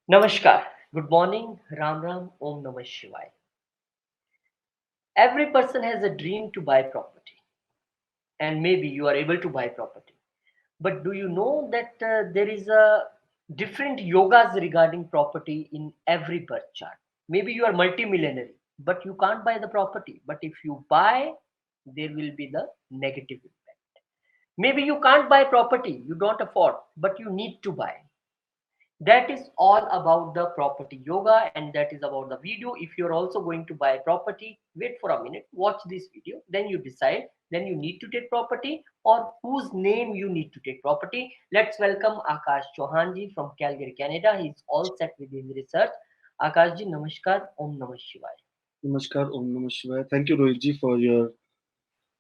Namaskar. Good morning. Ram Ram. Om Namah Shivaya. Every person has a dream to buy property, and maybe you are able to buy property. But do you know that there is a different yogas regarding property in every birth chart? Maybe you are multimillionaire, but you can't buy the property. But if you buy, there will be the negative impact. Maybe you can't buy property, you don't afford, but you need to buy. That is all about the property yoga, and that is about the video. If you're also going to buy property, wait for a minute, watch this video, then you decide, then you need to take property or whose name you need to take property. Let's welcome Akash Chauhanji from Calgary, Canada. He's all set with his research. Akashji, namaskar. Om Namah Shivaya. Namaskar, Om Namah Shivaya. Thank you, Rohit ji, for your.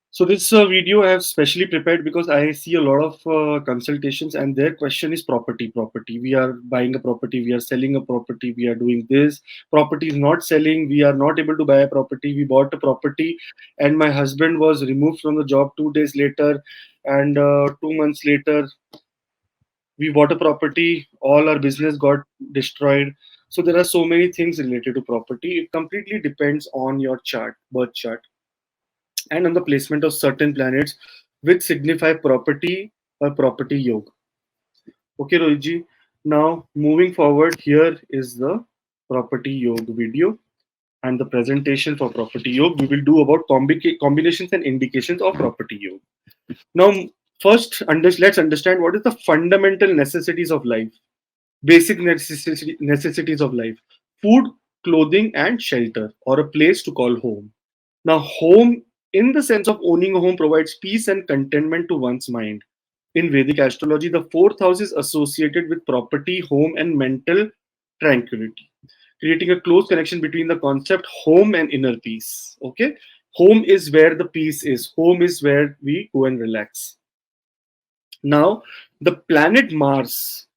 So this video I have specially prepared because I see a lot of consultations, and their question is property. Property. We are buying a property. We are selling a property. We are doing this. Property is not selling. We are not able to buy a property. We bought a property, and my husband was removed from the job 2 days later, and 2 months later we bought a property. All our business got destroyed. So there are so many things related to property. It completely depends on your chart, birth chart, and on the placement of certain planets which signify property or property yoga. Okay, Rohitji. Now moving forward, here is the property yoga video and the presentation for property yoga. We will do about combinations and indications of property yoga. Now, first, let's understand what is the fundamental necessities of life, basic necessities of life: food, clothing, and shelter, or a place to call home. Now, home, in the sense of owning a home, provides peace and contentment to one's mind. In Vedic astrology, the fourth house is associated with property, home, and mental tranquility, creating a close connection between the concept home and inner peace. Okay, home is where the peace is, home is where we go and relax. Now, the planet Mars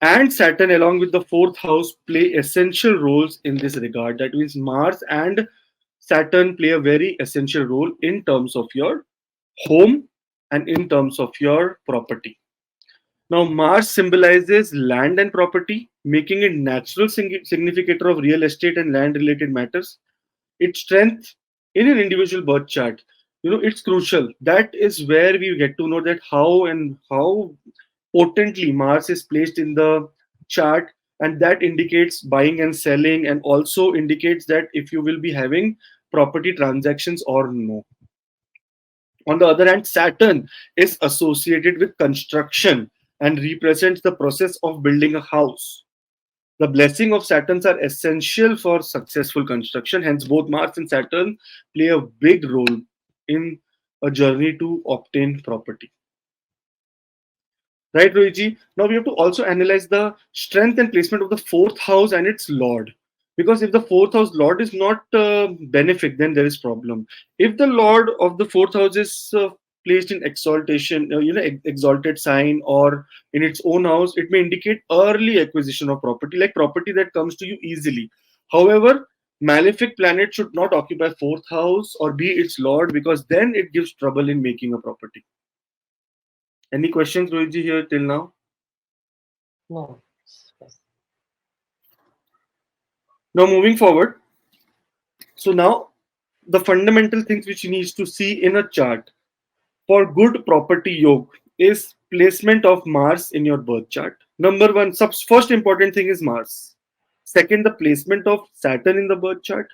and Saturn, along with the fourth house, play essential roles in this regard. That means Mars and Saturn play a very essential role in terms of your home and in terms of your property. Now, Mars symbolizes land and property, making it natural significator of real estate and land related matters. Its strength in an individual birth chart, it's crucial. That is where we get to know that how potently Mars is placed in the chart, and that indicates buying and selling, and also indicates that if you will be having property transactions or no. On the other hand, Saturn is associated with construction and represents the process of building a house. The blessing of Saturns are essential for successful construction. Hence, both Mars and Saturn play a big role in a journey to obtain property. Right, Rohitji? Now we have to also analyze the strength and placement of the fourth house and its lord. Because if the fourth house lord is not benefic, then there is problem. If the lord of the fourth house is placed in exaltation, exalted sign, or in its own house, it may indicate early acquisition of property, like property that comes to you easily. However, malefic planet should not occupy fourth house or be its lord, because then it gives trouble in making a property. Any questions, Rohitji, here till now? No. Now, moving forward, so now the fundamental things which you need to see in a chart for good property yoga is placement of Mars in your birth chart. Number one, first important thing is Mars. Second, the placement of Saturn in the birth chart.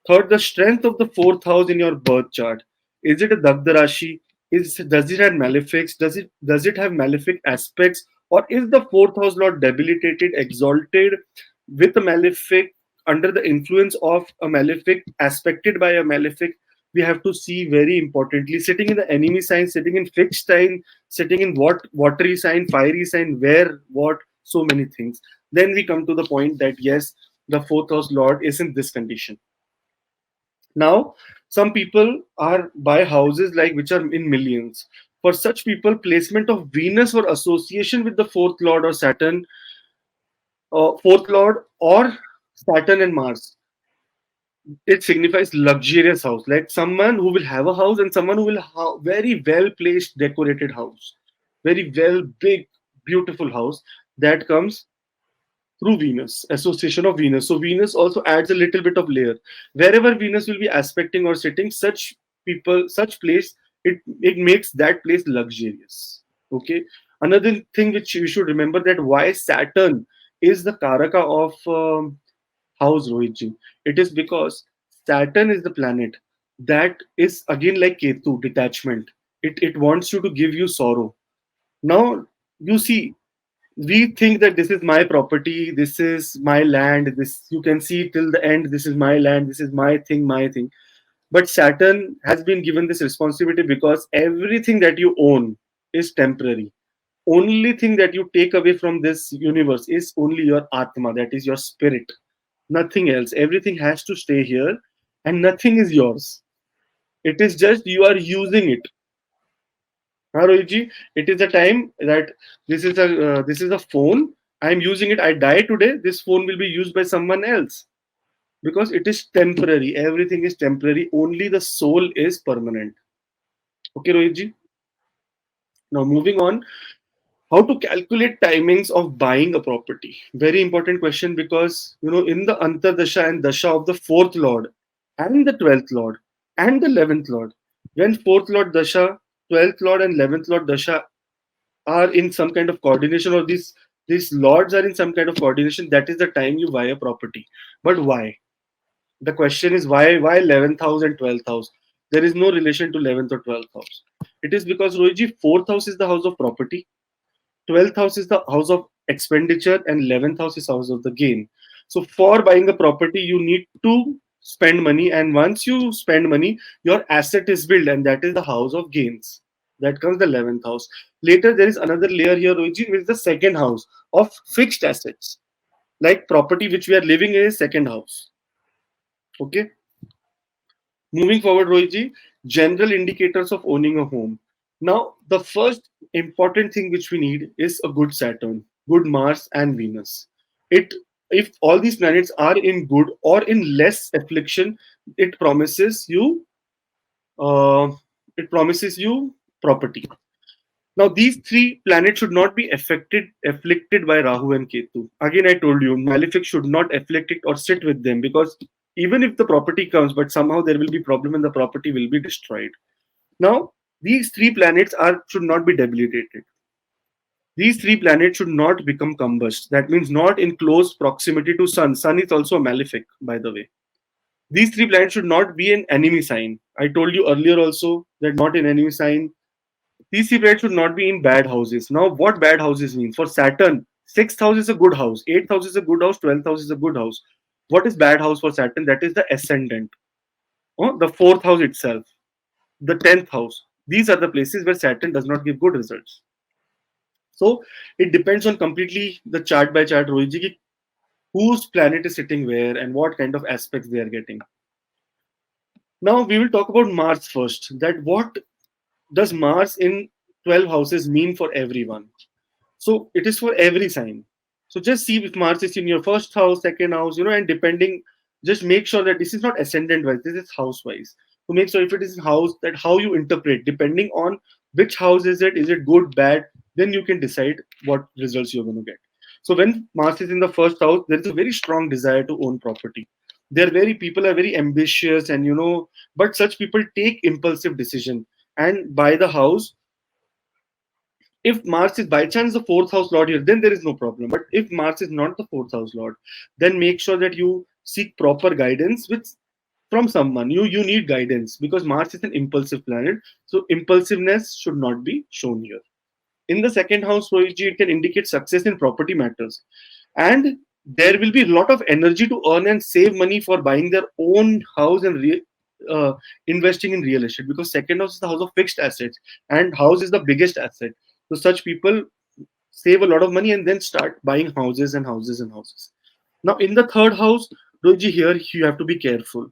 Third, the strength of the fourth house in your birth chart. Is it a Dagda Rashi? Does it have malefics? Does it have malefic aspects? Or is the fourth house lord debilitated, exalted with a malefic, under the influence of a malefic, aspected by a malefic? We have to see very importantly, sitting in the enemy sign, sitting in fixed sign, sitting in what watery sign, fiery sign, where, what, so many things. Then we come to the point that yes, the fourth house lord is in this condition. Now, some people are buy houses like which are in millions. For such people, placement of Venus or association with the fourth lord or Saturn, fourth lord or Saturn and Mars, it signifies luxurious house, like someone who will have a house and someone who will have very well placed, decorated house, very well big, beautiful house that comes through Venus, association of Venus. So Venus also adds a little bit of layer. Wherever Venus will be aspecting or sitting, such people, such place, it makes that place luxurious. Okay. Another thing which you should remember, that why Saturn is the Karaka of house, Rohitji. It is because Saturn is the planet that is again like Ketu, detachment. It wants you to give you sorrow. Now you see, we think that this is my property, this is my land, this you can see till the end, this is my land, this is my thing, my thing. But Saturn has been given this responsibility because everything that you own is temporary. Only thing that you take away from this universe is only your atma, that is your spirit. Nothing else. Everything has to stay here, and nothing is yours. It is just you are using it. Rohitji, it is a time that this is a phone. I am using it. I die today. This phone will be used by someone else because it is temporary. Everything is temporary. Only the soul is permanent. Okay, Rohitji. Now moving on, how to calculate timings of buying a property? Very important question, because in the Antardasha and Dasha of the fourth lord and the 12th lord and the 11th lord, when fourth lord Dasha, 12th lord and 11th lord Dasha are in some kind of coordination, or these lords are in some kind of coordination, that is the time you buy a property. But why? The question is why 11th house and 12th house? There is no relation to 11th or 12th house. It is because, Rohitji, fourth house is the house of property, 12th house is the house of expenditure, and 11th house is house of the gain. So for buying a property you need to spend money, and once you spend money your asset is built, and that is the house of gains. That comes the 11th house. Later there is another layer here, Rohit, which is the second house of fixed assets, like property which we are living in is second house. Okay. Moving forward, Rohitji, general indicators of owning a home. Now, the first important thing which we need is a good Saturn, good Mars and Venus. It If all these planets are in good or in less affliction, it promises you uh, property. Now, these three planets should not be afflicted by Rahu and Ketu. Again, I told you, malefic should not afflict it or sit with them, because even if the property comes, but somehow there will be problem and the property will be destroyed. Now, these three planets are should not be debilitated. These three planets should not become combust. That means not in close proximity to Sun. Sun is also a malefic, by the way. These three planets should not be an enemy sign. I told you earlier also that not an enemy sign. These three planets should not be in bad houses. Now, what bad houses mean? For Saturn, sixth house is a good house, eighth house is a good house, 12th house is a good house. What is bad house for Saturn? That is the ascendant, the fourth house itself, the 10th house. These are the places where Saturn does not give good results. So it depends on completely the chart by chart, Rohitji, whose planet is sitting where and what kind of aspects they are getting. Now we will talk about Mars first. That what does Mars in 12 houses mean for everyone? So it is for every sign. So just see if Mars is in your first house, second house, and depending, just make sure that this is not ascendant wise, this is house wise. So make sure if it is in house, that how you interpret, depending on which house is it good, bad, then you can decide what results you're going to get. So when Mars is in the first house, there is a very strong desire to own property. People are very ambitious, and but such people take impulsive decision and buy the house. If Mars is by chance the fourth house lord here, then there is no problem. But if Mars is not the fourth house lord, then make sure that you seek proper guidance from someone. You need guidance, because Mars is an impulsive planet. So impulsiveness should not be shown here. In the second house, Rohitji, it can indicate success in property matters. And there will be a lot of energy to earn and save money for buying their own house and uh, investing in real estate, because second house is the house of fixed assets and house is the biggest asset. So such people save a lot of money and then start buying houses and houses and houses. Now, in the third house, Roji, here you have to be careful.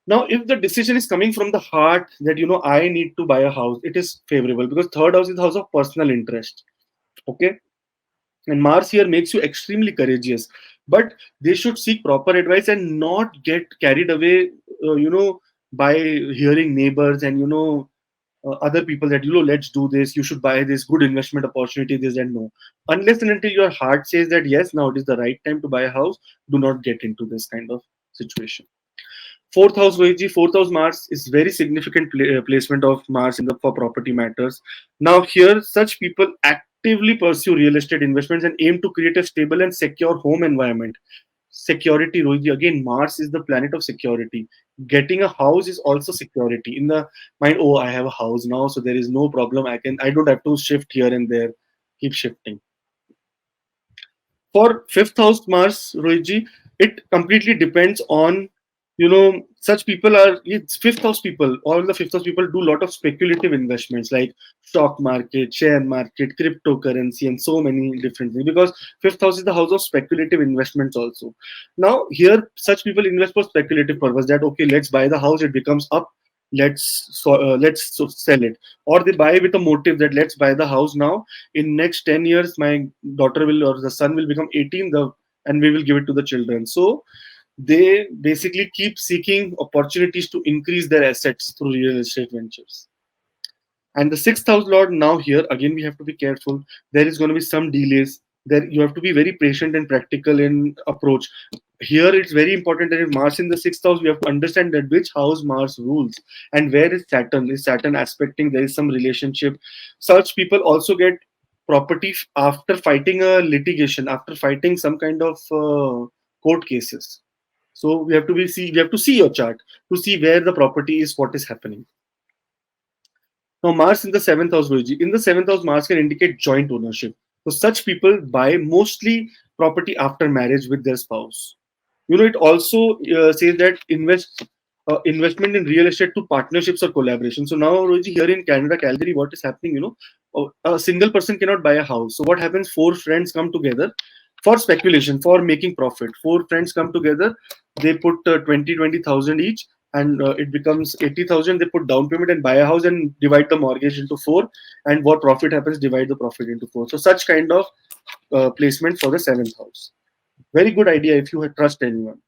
Now, if the decision is coming from the heart that I need to buy a house, it is favorable, because third house is the house of personal interest. Okay, and Mars here makes you extremely courageous, but they should seek proper advice and not get carried away, by hearing neighbors and other people that, let's do this, you should buy this, good investment opportunity, this and no. Unless and until your heart says that yes, now it is the right time to buy a house, do not get into this kind of situation. Fourth house Rohitji, fourth house Mars is very significant placement of Mars in the for property matters. Now here, such people actively pursue real estate investments and aim to create a stable and secure home environment. Security, Rohitji, again, Mars is the planet of security. Getting a house is also security. In the mind, oh, I have a house now, so there is no problem. I don't have to shift here and there, keep shifting. For fifth house Mars, Rohitji, it completely depends on, such people are, it's fifth house people, all the fifth house people do a lot of speculative investments like stock market, share market, cryptocurrency, and so many different things, because fifth house is the house of speculative investments also. Now, here, such people invest for speculative purpose that, okay, let's buy the house, it becomes up, let's sell it, or they buy with a motive that let's buy the house now, in next 10 years my daughter will or the son will become 18, and we will give it to the children. So they basically keep seeking opportunities to increase their assets through real estate ventures. And the sixth house lord, now here again we have to be careful. There is going to be some delays. There you have to be very patient and practical in approach. Here it's very important that if Mars in the sixth house, we have to understand that which house Mars rules and where is Saturn. Is Saturn aspecting? There is some relationship. Such people also get property after fighting a litigation, after fighting some kind of court cases. So we have to see your chart to see where the property is, what is happening. Now, Mars in the seventh house, Guruji. In the seventh house, Mars can indicate joint ownership. So, such people buy mostly property after marriage with their spouse. It also says that investment in real estate to partnerships or collaboration. So now, Guruji, here in Canada, Calgary, what is happening? A single person cannot buy a house. So what happens? Four friends come together for speculation, for making profit. Four friends come together. They put 20,000 each, and it becomes 80,000. They put down payment and buy a house and divide the mortgage into four. And what profit happens, divide the profit into four. So such kind of placement for the seventh house. Very good idea if you trust anyone.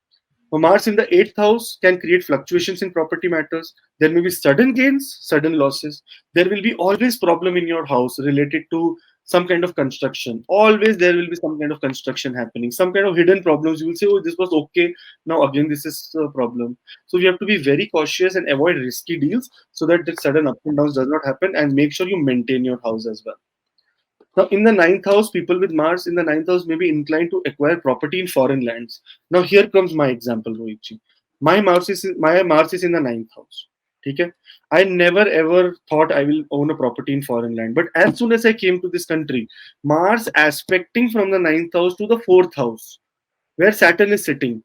Now, Mars in the eighth house can create fluctuations in property matters. There may be sudden gains, sudden losses. There will be always problem in your house related to some kind of construction. Always there will be some kind of construction happening, some kind of hidden problems. You will say, oh, this was okay. Now again, this is a problem. So we have to be very cautious and avoid risky deals so that the sudden ups and downs does not happen, and make sure you maintain your house as well. Now, in the ninth house, people with Mars in the ninth house may be inclined to acquire property in foreign lands. Now, here comes my example, Rohitji. My Mars is in the ninth house. Okay? I never ever thought I will own a property in foreign land. But as soon as I came to this country, Mars aspecting from the ninth house to the fourth house, where Saturn is sitting.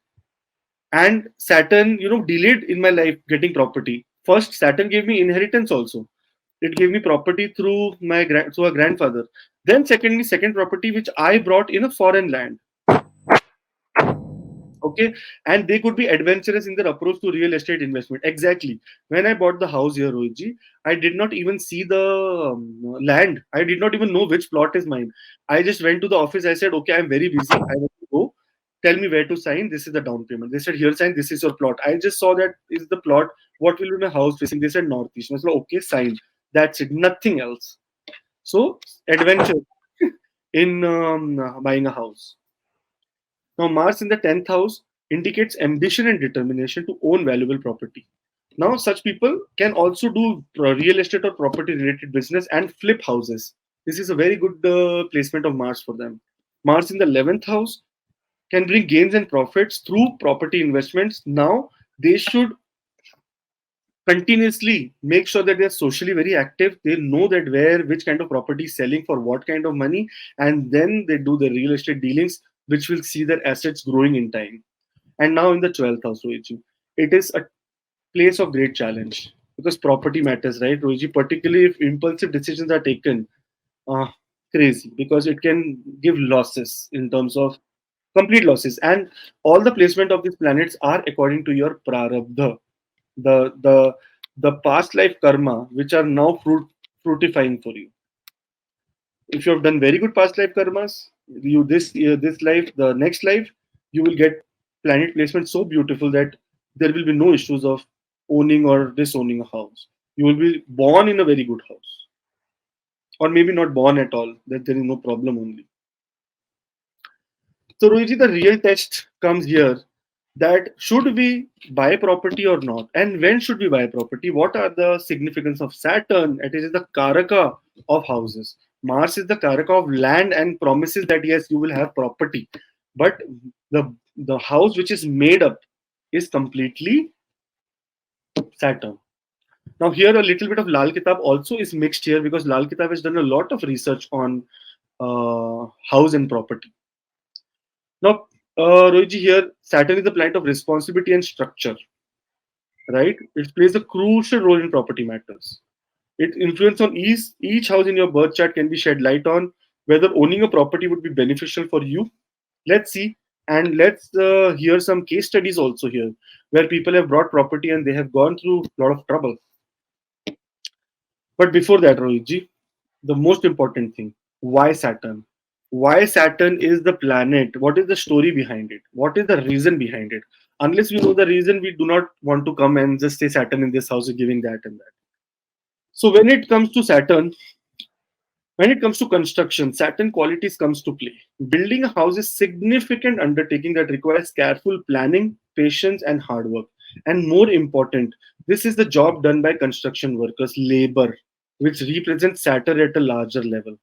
And Saturn, delayed in my life getting property. First, Saturn gave me inheritance also. It gave me property through through a grandfather. Then secondly, second property which I brought in a foreign land. Okay, and they could be adventurous in their approach to real estate investment. Exactly. When I bought the house here, Rohitji, I did not even see the land. I did not even know which plot is mine. I just went to the office. I said, okay, I'm very busy. I want to go. Tell me where to sign. This is the down payment. They said, here, sign. This is your plot. I just saw that is the plot. What will be my house facing? They said northeast. I said, okay, sign. That's it. Nothing else. So adventure in buying a house. Now, Mars in the 10th house indicates ambition and determination to own valuable property. Now, such people can also do real estate or property related business and flip houses. This is a very good placement of Mars for them. Mars in the 11th house can bring gains and profits through property investments. Now, they should continuously make sure that they're socially very active. They know that which kind of property is selling for what kind of money, and then they do the real estate dealings, which will see their assets growing in time. And now in the 12th house, Rohiji, it is a place of great challenge because property matters, right, Rohiji? Particularly if impulsive decisions are taken, uh, crazy, because it can give losses in terms of complete losses. And all the placement of these planets are according to your prarabdha, the past life karma, which are now fruitifying for you. If you have done very good past life karmas, you this life, the next life, you will get planet placement so beautiful that there will be no issues of owning or disowning a house. You will be born in a very good house, or maybe not born at all. That there is no problem only. So, Rohiji, the real test comes here, that should we buy property or not? And when should we buy property? What are the significance of Saturn? It is the Karaka of houses. Mars is the Karaka of land and promises that yes, you will have property. But the house which is made up is completely Saturn. Now, here a little bit of Lal Kitab also is mixed here, because Lal Kitab has done a lot of research on house and property. Now, Rohiji, here Saturn is the planet of responsibility and structure, right? It plays a crucial role in property matters. Its influence on each house in your birth chart can be shed light on whether owning a property would be beneficial for you. Let's see, and let's hear some case studies also here, where people have brought property and they have gone through a lot of trouble. But before that, Rohitji, the most important thing, why Saturn? Why Saturn is the planet? What is the story behind it? What is the reason behind it? Unless we know the reason, we do not want to come and just say Saturn in this house is giving that and that. So when it comes to construction, Saturn qualities comes to play. Building a house is significant undertaking that requires careful planning, patience, and hard work. And more important, this is the job done by construction workers, labor, which represents Saturn at a larger level.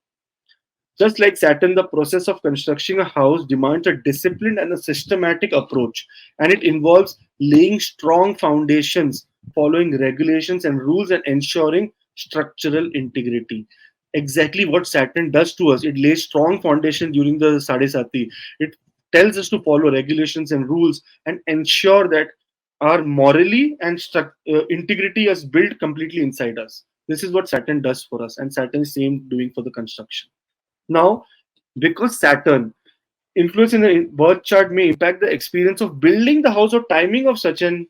Just like Saturn, the process of constructing a house demands a disciplined and a systematic approach, and it involves laying strong foundations, following regulations and rules, and ensuring structural integrity. Exactly what Saturn does to us. It lays strong foundation during the Sadesati. It tells us to follow regulations and rules and ensure that our morally and integrity is built completely inside us. This is what Saturn does for us, and Saturn is same doing for the construction. Now, because Saturn influence in the birth chart may impact the experience of building the house or timing of such an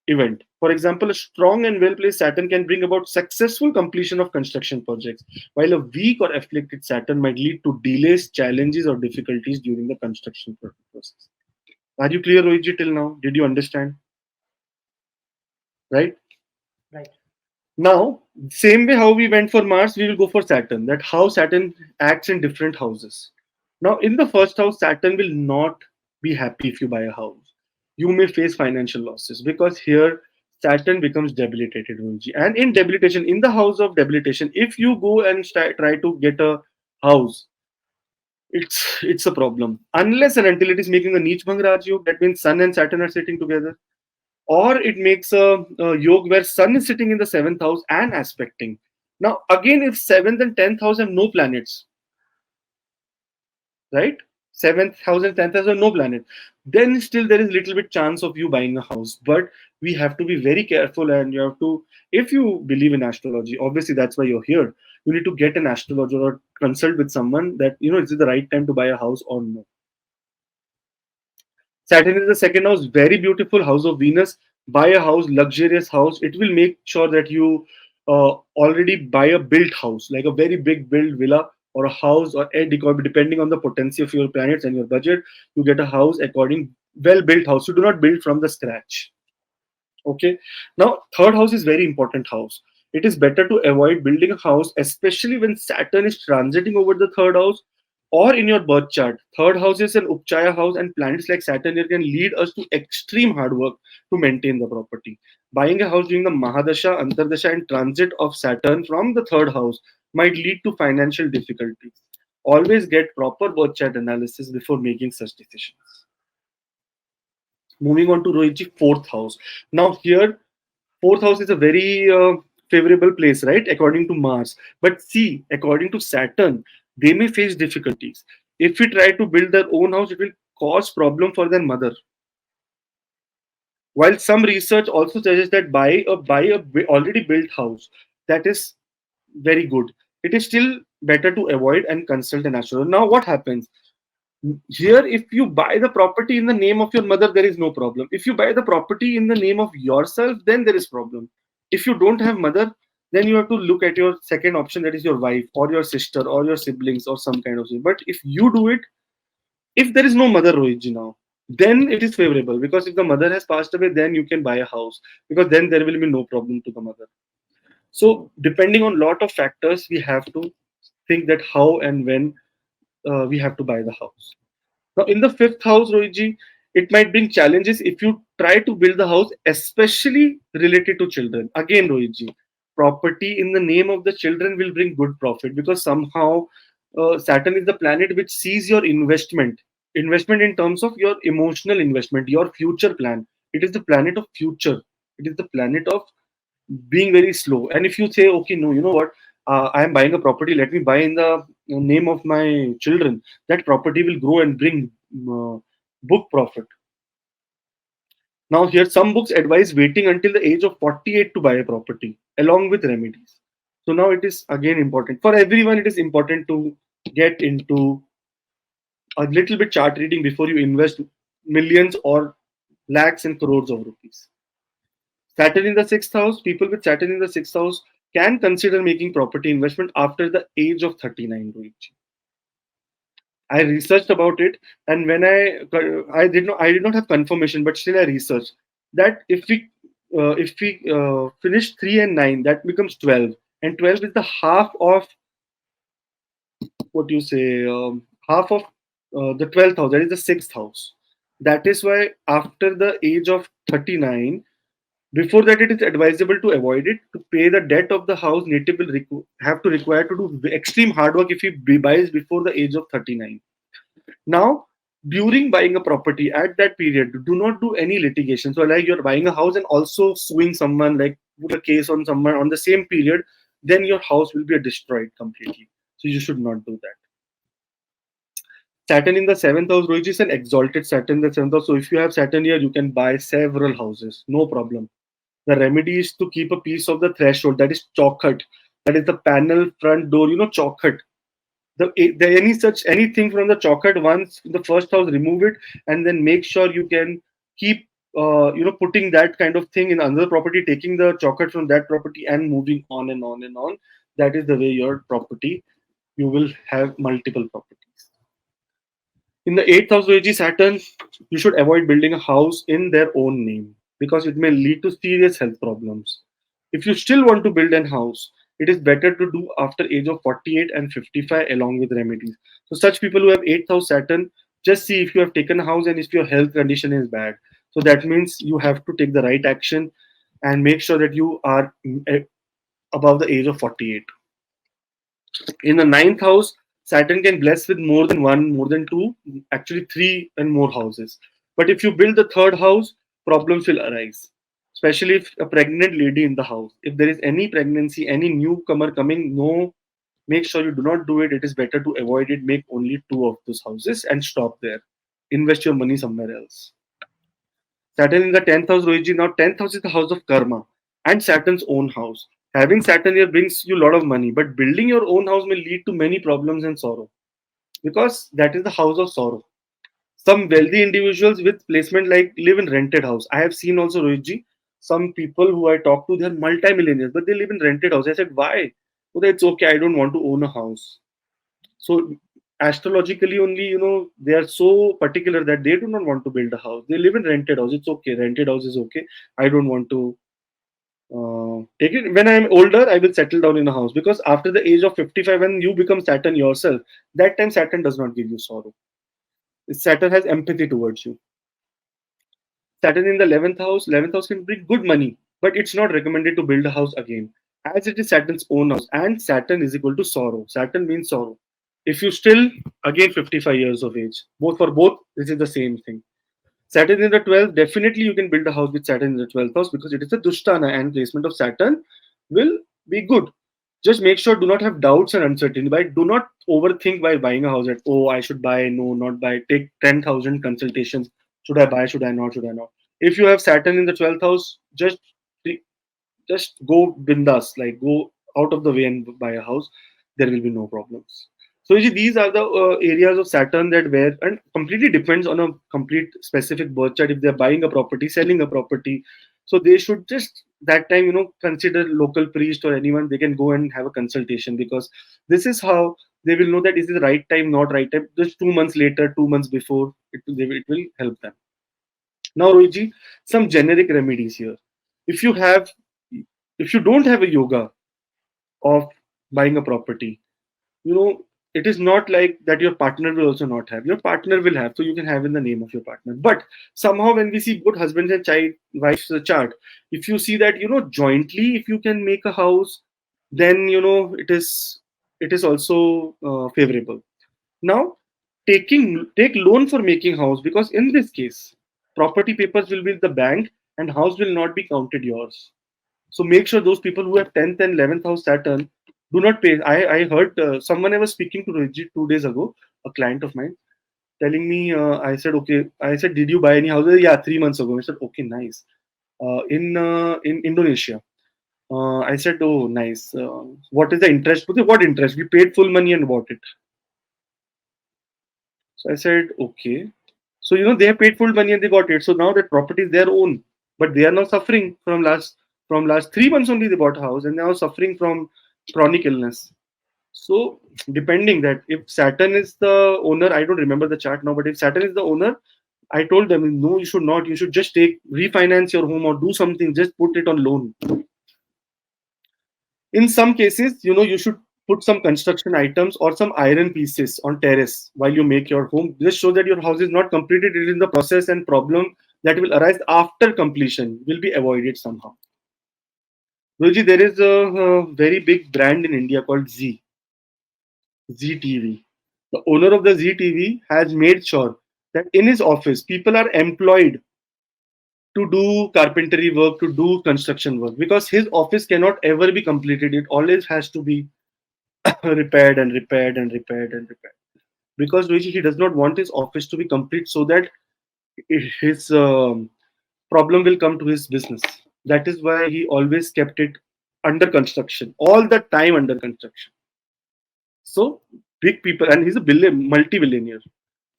event. For example, a strong and well placed Saturn can bring about successful completion of construction projects, while a weak or afflicted Saturn might lead to delays, challenges, or difficulties during the construction process. Are you clear, Rohitji, till now? Did you understand? Right? Right. Now, same way how we went for Mars, we will go for Saturn. That how Saturn acts in different houses. Now, in the first house, Saturn will not be happy if you buy a house. You may face financial losses because here Saturn becomes debilitated, Runji. And in debilitation, in the house of debilitation, if you go and try to get a house, it's a problem. Unless and until it is making a Neech Bhang Raj Yog, that means Sun and Saturn are sitting together, or it makes a yoga where Sun is sitting in the seventh house and aspecting. Now, again, if seventh and 10th house have no planets, right? Seventh house and 10th house have no planet, then still there is little bit chance of you buying a house. But we have to be very careful, and you have to, if you believe in astrology, obviously that's why you're here. You need to get an astrologer or consult with someone that is it the right time to buy a house or no. Saturn is the second house, very beautiful house of Venus. Buy a house, luxurious house. It will make sure that you already buy a built house, like a very big built villa or a house or a decor, depending on the potency of your planets and your budget. You get a house according well built house. You do not build from the scratch. Okay. Now, third house is very important house. It is better to avoid building a house, especially when Saturn is transiting over the third house or in your birth chart. Third house is an Upchaya house, and planets like Saturn here can lead us to extreme hard work to maintain the property. Buying a house during the Mahadasha, Antardasha, and transit of Saturn from the third house might lead to financial difficulties. Always get proper birth chart analysis before making such decisions. Moving on to Rohitji, fourth house. Now, here fourth house is a very favorable place, right? According to Mars. But see, according to Saturn, they may face difficulties. If we try to build their own house, it will cause problem for their mother. While some research also suggests that buy a already built house, that is very good. It is still better to avoid and consult an astrologer. Now, what happens? Here, if you buy the property in the name of your mother, there is no problem. If you buy the property in the name of yourself, then there is problem. If you don't have mother, then you have to look at your second option, that is your wife or your sister or your siblings or some kind of thing. But if you do it, if there is no mother, Rohitji, now, then it is favorable, because if the mother has passed away, then you can buy a house, because then there will be no problem to the mother. So depending on lot of factors, we have to think that how and when we have to buy the house. Now, in the fifth house, Rohitji, it might bring challenges if you try to build the house, especially related to children. Again, Rohitji, property in the name of the children will bring good profit because somehow Saturn is the planet which sees your investment in terms of your emotional investment, your future plan. It is the planet of future. It is the planet of being very slow. And if you say, okay, no, you know what, I am buying a property, let me buy in the name of my children, that property will grow and bring book profit. Now, here some books advise waiting until the age of 48 to buy a property along with remedies. So now it is again important for everyone. It is important to get into a little bit chart reading before you invest millions or lakhs and crores of rupees. Saturn in the sixth house, people with Saturn in the sixth house can consider making property investment after the age of 39. Rohit. I researched about it, and when I did not have confirmation, but still I researched that if we finish 3 and 9, that becomes 12, and 12 is the half of what you say half of the 12th house. That is the sixth house. That is why after the age of 39, before that, it is advisable to avoid it. To pay the debt of the house, native will have to require to do extreme hard work if he buys before the age of 39. Now, during buying a property at that period, do not do any litigation. So, like you're buying a house and also suing someone, like put a case on someone on the same period, then your house will be destroyed completely. So, you should not do that. Saturn in the seventh house, Rohit is an exalted Saturn in the seventh house. So, if you have Saturn here, you can buy several houses, no problem. The remedy is to keep a piece of the threshold, that is chaukhut. That is the panel front door, chaukhut. The any such anything from the chaukhut, once in the first house, remove it, and then make sure you can keep putting that kind of thing in another property, taking the chaukhut from that property and moving on and on and on. That is the way your property, you will have multiple properties. In the eighth house, Veg Saturn, you should avoid building a house in their own name because it may lead to serious health problems. If you still want to build an house, it is better to do after age of 48 and 55 along with remedies. So such people who have eighth house Saturn, just see if you have taken a house and if your health condition is bad. So that means you have to take the right action and make sure that you are above the age of 48. In the ninth house, Saturn can bless with more than one, more than two, actually three and more houses. But if you build the third house, problems will arise. Especially if a pregnant lady in the house. If there is any pregnancy, any newcomer coming, no, make sure you do not do it. It is better to avoid it. Make only two of those houses and stop there. Invest your money somewhere else. Saturn in the 10th house, Rohitji. Now, 10th house is the house of karma and Saturn's own house. Having Saturn here brings you a lot of money, but building your own house may lead to many problems and sorrow because that is the house of sorrow. Some wealthy individuals with placement like live in rented house. I have seen also, Rohitji, some people who I talk to, they are multi-millionaires, but they live in rented house. I said, why? Oh, it's okay. I don't want to own a house. So astrologically only, they are so particular that they do not want to build a house. They live in rented house. It's okay. Rented house is okay. I don't want to take it. When I'm older, I will settle down in a house because after the age of 55, when you become Saturn yourself, that time Saturn does not give you sorrow. Saturn has empathy towards you. Saturn in the 11th house can bring good money, but it's not recommended to build a house again, as it is Saturn's own house, and Saturn is equal to sorrow. Saturn means sorrow. If you still, again, 55 years of age, both, this is the same thing. Saturn in the 12th, definitely you can build a house with Saturn in the 12th house because it is a Dushtana and placement of Saturn will be good. Just make sure do not have doubts and uncertainty. Do not overthink while buying a house that, oh, I should buy, no, not buy. Take 10,000 consultations. Should I buy? Should I not? Should I not? If you have Saturn in the 12th house, just go bindas, like go out of the way and buy a house. There will be no problems. So you see, these are the areas of Saturn that where and completely depends on a complete specific birth chart. If they're buying a property, selling a property, so they should just that time consider local priest or anyone. They can go and have a consultation because this is how they will know that is it the right time, not right time. Just 2 months later, 2 months before, it will help them. Now, Rohitji, some generic remedies here. If you have, if you don't have a yoga, of buying a property. You know, it is not like that your partner will also not have. Your partner will have, so you can have in the name of your partner. But somehow, when we see both husbands and child wife's chart, if you see that jointly, if you can make a house, then it is also favorable. Now, take loan for making house, because in this case, property papers will be with the bank and house will not be counted yours. So make sure those people who have 10th and 11th house Saturn do not pay. I heard someone I was speaking to Rohit 2 days ago, a client of mine, telling me, I said, okay, I said, did you buy any houses? Yeah, 3 months ago. I said, okay, nice. In Indonesia. I said, oh, nice. What is the interest? What interest? We paid full money and bought it. So I said, okay. So they have paid full money and they got it. So now that property is their own, but they are now suffering from last 3 months only. They bought a house and now suffering from chronic illness. So depending that if Saturn is the owner, I don't remember the chart now, but if Saturn is the owner, I told them no, you should not. You should just refinance your home or do something. Just put it on loan. In some cases, you should put some construction items or some iron pieces on terrace while you make your home. This shows that your house is not completed. It is in the process, and problem that will arise after completion will be avoided somehow. Ruji, there is a very big brand in India called ZTV. The owner of the ZTV has made sure that in his office, people are employed to do carpentry work, to do construction work, because his office cannot ever be completed. It always has to be repaired and repaired and repaired and repaired, because Luigi, he does not want his office to be complete so that his problem will come to his business. That is why he always kept it under construction, all the time under construction. So big people, and he's a multi-billionaire.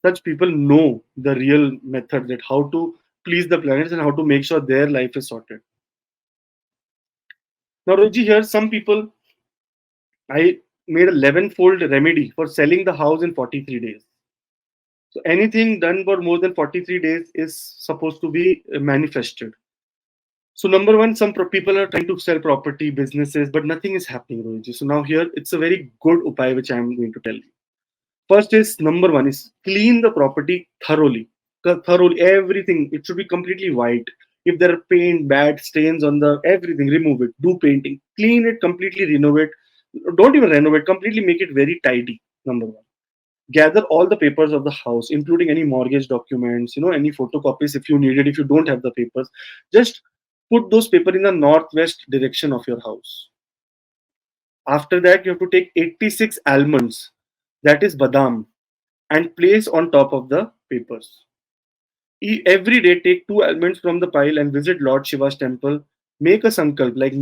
Such people know the real method, that how to please the planets and how to make sure their life is sorted. Now, Roji, here some people, I made a 11-fold remedy for selling the house in 43 days. So anything done for more than 43 days is supposed to be manifested. So number one, some people are trying to sell property, businesses, but nothing is happening, Rohit. So now here it's a very good upay which I am going to tell you. First is number one is clean the property thoroughly. Thoroughly, everything. It should be completely white. If there are paint, bad stains on the everything, remove it. Do painting. Clean it completely, renovate. Don't even renovate, completely make it very tidy. Number one, gather all the papers of the house, including any mortgage documents, any photocopies if you need it. If you don't have the papers, just put those paper in the northwest direction of your house. After that, you have to take 86 almonds, that is badam, and place on top of the papers. Every day, take two almonds from the pile and visit Lord Shiva's temple. Make a sankalp, like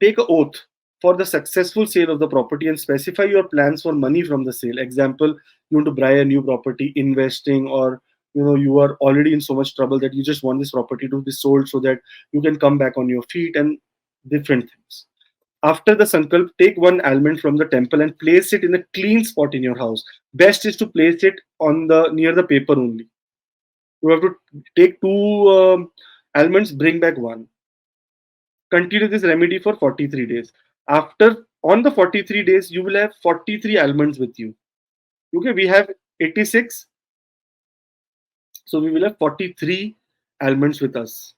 take a oath for the successful sale of the property, and specify your plans for money from the sale. Example, you want to buy a new property, investing, or you are already in so much trouble that you just want this property to be sold so that you can come back on your feet, and different things. After the sankalp, take one almond from the temple and place it in a clean spot in your house. Best is to place it on the near the paper only. You have to take two almonds, bring back one. Continue this remedy for 43 days. After on the 43 days, you will have 43 almonds with you. Okay, we have 86, so we will have 43 almonds with us.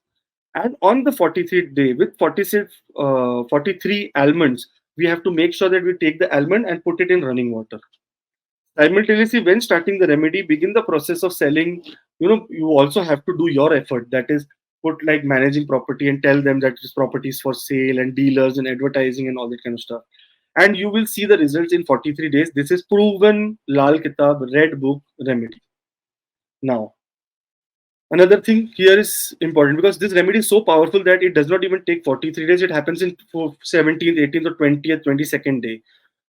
And on the 43rd day, with 43 almonds, we have to make sure that we take the almond and put it in running water. Simultaneously, when starting the remedy, begin the process of selling. You also have to do your effort. That is, put like managing property and tell them that this property is for sale, and dealers and advertising and all that kind of stuff. And you will see the results in 43 days. This is proven Lal Kitab Red Book remedy. Now, another thing here is important, because this remedy is so powerful that it does not even take 43 days. It happens in 17th, 18th, or 20th, 22nd day.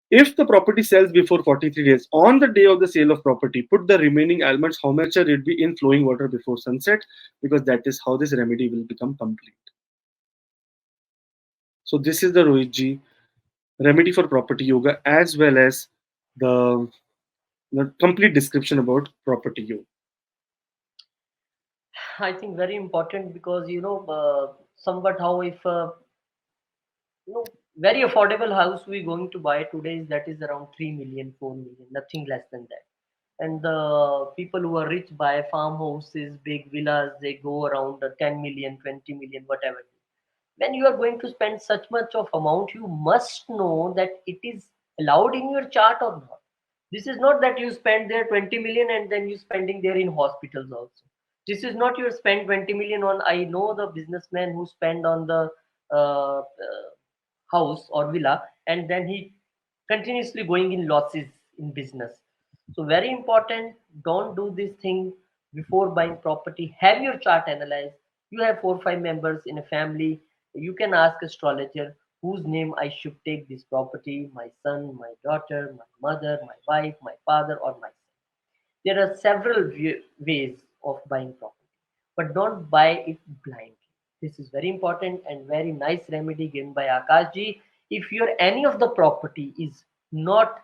If the property sells before 43 days, on the day of the sale of property, put the remaining almonds, how much it be, in flowing water before sunset, because that is how this remedy will become complete. So this is the Rohitji remedy for property yoga, as well as the, the complete description about property yoga. I think very important, because somewhat how if very affordable house we going to buy today is that is around 3 million, 4 million, nothing less than that. And the people who are rich buy farmhouses, big villas, they go around 10 million, 20 million, whatever. When you are going to spend such much of amount, you must know that it is allowed in your chart or not. This is not that you spend there 20 million and then you spending there in hospitals also. This is not your spend 20 million on. I know the businessman who spend on the house or villa, and then he continuously going in losses in business. So very important, don't do this thing before buying property. Have your chart analyzed. You have 4 5 members in a family, you can ask astrologer whose name I should take this property, my son, my daughter, my mother, my wife, my father, or my son. There are several ways of buying property, but don't buy it blindly. This is very important and very nice remedy given by Akashji. If your any of the property is not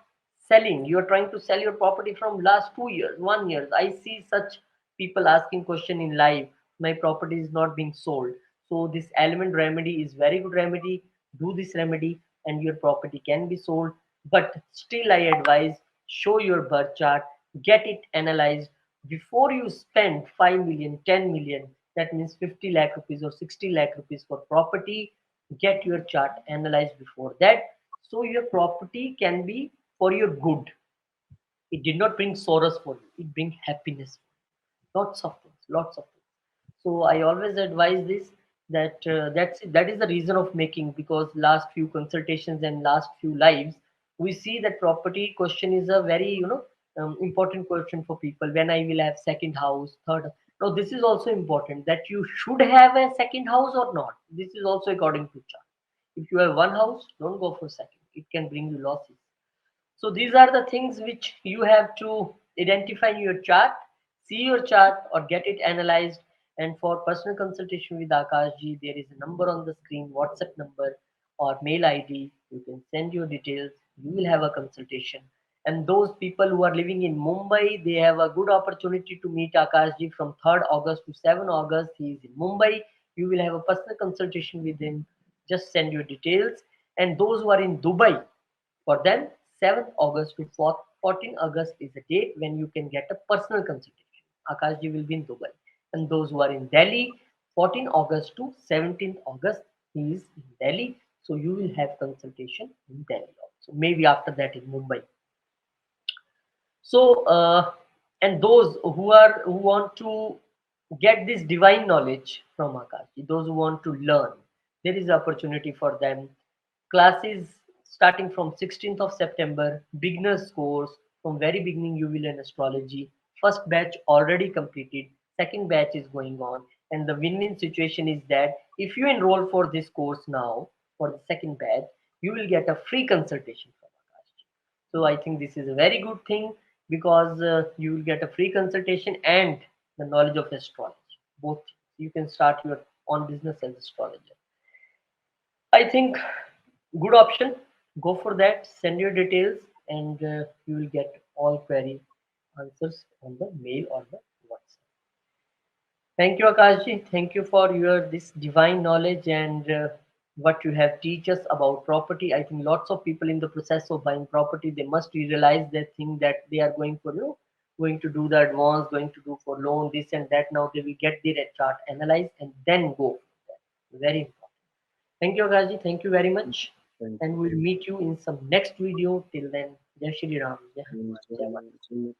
selling, you are trying to sell your property from last 2 years, 1 year. I see such people asking question in live. My property is not being sold. So this element remedy is very good remedy. Do this remedy and your property can be sold. But still, I advise show your birth chart, get it analyzed before you spend 5 million, 10 million, that means 50 lakh rupees or 60 lakh rupees for property. Get your chart analyzed before that, so your property can be for your good. It did not bring sorrows for you, it brings happiness, lots of things, lots of things. So I always advise this, that that is the reason of making, because last few consultations and last few lives we see that property question is a very important question for people. When I will have second house, third. Now this is also important, that you should have a second house or not. This is also according to chart. If you have one house, don't go for second, it can bring you losses. So these are the things which you have to identify in your chart, see your chart or get it analyzed. And for personal consultation with Akashji, there is a number on the screen, WhatsApp number or mail ID. You can send your details. You will have a consultation. And those people who are living in Mumbai, they have a good opportunity to meet Akashji from 3rd August to 7th August. He is in Mumbai. You will have a personal consultation with him. Just send your details. And those who are in Dubai, for them, 7th August to 14th August is a date when you can get a personal consultation. Akashji will be in Dubai. And those who are in Delhi, 14th August to 17th August, he is in Delhi. So you will have consultation in Delhi also. Maybe after that in Mumbai. So, and those who want to get this divine knowledge from Akashi, those who want to learn, there is opportunity for them. Classes starting from 16th of September, beginners course. From very beginning, you will learn astrology. First batch already completed. Second batch is going on, and the win-win situation is that if you enroll for this course now for the second batch, you will get a free consultation from Akashi. So I think this is a very good thing, because you will get a free consultation and the knowledge of astrology. Both you can start your own business as astrologer. I think good option. Go for that. Send your details, and you will get all query answers on the mail or the WhatsApp. Thank you, Akashji. Thank you for your this divine knowledge and what you have teach us about property. I think lots of people in the process of buying property, they must realize that thing, that they are going for going to do the advance, going to do for loan, this and that. Now they will get their chart analyzed and then go for that. Very important. Thank you, Akashji. Thank you very much. Thank And we'll meet you in some next video. Till then, Jai Shri Ram. Jai Hanuman. Jai you.